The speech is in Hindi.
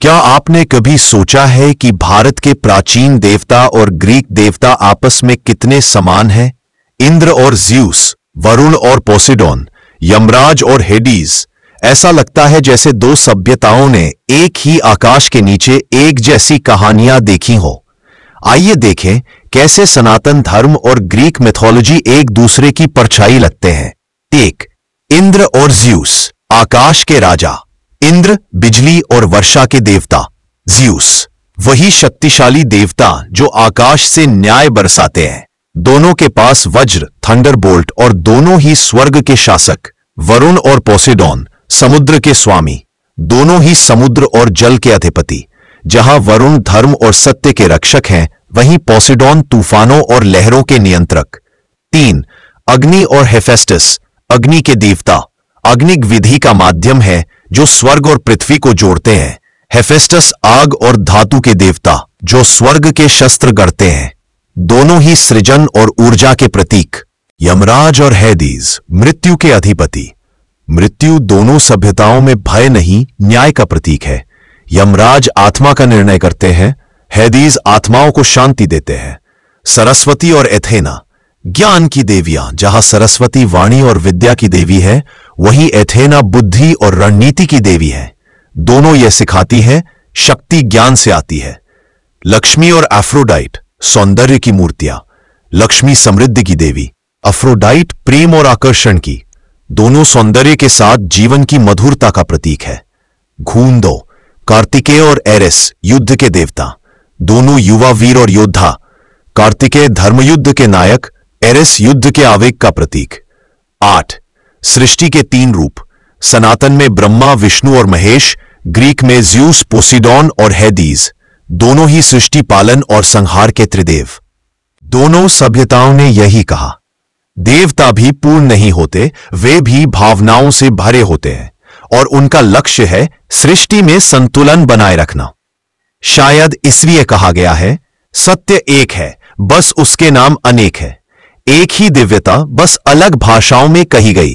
क्या आपने कभी सोचा है कि भारत के प्राचीन देवता और ग्रीक देवता आपस में कितने समान हैं? इंद्र और ज्यूस, वरुण और पोसेडोन, यमराज और हेडीज। ऐसा लगता है जैसे दो सभ्यताओं ने एक ही आकाश के नीचे एक जैसी कहानियां देखी हो। आइए देखें कैसे सनातन धर्म और ग्रीक मिथोलॉजी एक दूसरे की परछाई लगते हैं। 1. इंद्र और ज्यूस, आकाश के राजा। इंद्र बिजली और वर्षा के देवता, ज्यूस वही शक्तिशाली देवता जो आकाश से न्याय बरसाते हैं। दोनों के पास वज्र, थंडरबोल्ट और दोनों ही स्वर्ग के शासक। वरुण और पोसेडोन, समुद्र के स्वामी, दोनों ही समुद्र और जल के अधिपति। जहां वरुण धर्म और सत्य के रक्षक हैं, वहीं पोसेडोन तूफानों और लहरों के नियंत्रक। 3. अग्नि और हेफेस्टस, अग्नि के देवता। अग्नि विधि का माध्यम है जो स्वर्ग और पृथ्वी को जोड़ते हैं। हेफेस्टस आग और धातु के देवता जो स्वर्ग के शस्त्र गढ़ते हैं। दोनों ही सृजन और ऊर्जा के प्रतीक। यमराज और हेडीज, मृत्यु के अधिपति। मृत्यु दोनों सभ्यताओं में भय नहीं, न्याय का प्रतीक है। यमराज आत्मा का निर्णय करते हैं, हेडीज आत्माओं को शांति देते हैं। सरस्वती और एथेना, ज्ञान की देवियां। जहां सरस्वती वाणी और विद्या की देवी है, वहीं एथेना बुद्धि और रणनीति की देवी है। दोनों यह सिखाती है, शक्ति ज्ञान से आती है। लक्ष्मी और एफ्रोडाइट, सौंदर्य की मूर्तियां। लक्ष्मी समृद्धि की देवी, एफ्रोडाइट प्रेम और आकर्षण की। दोनों सौंदर्य के साथ जीवन की मधुरता का प्रतीक है। घूंदो, कार्तिकेय और एरेस, युद्ध के देवता। दोनों युवा वीर और योद्धा। कार्तिकेय धर्मयुद्ध के नायक, एरेस युद्ध के आवेग का प्रतीक। 8. सृष्टि के 3 रूप। सनातन में ब्रह्मा, विष्णु और महेश, ग्रीक में ज्यूस, पोसेडोन और हेडीज। दोनों ही सृष्टि पालन और संहार के त्रिदेव। दोनों सभ्यताओं ने यही कहा, देवता भी पूर्ण नहीं होते, वे भी भावनाओं से भरे होते हैं और उनका लक्ष्य है सृष्टि में संतुलन बनाए रखना। शायद इसलिए कहा गया है, सत्य एक है, बस उसके नाम अनेक है। एक ही दिव्यता, बस अलग भाषाओं में कही गई।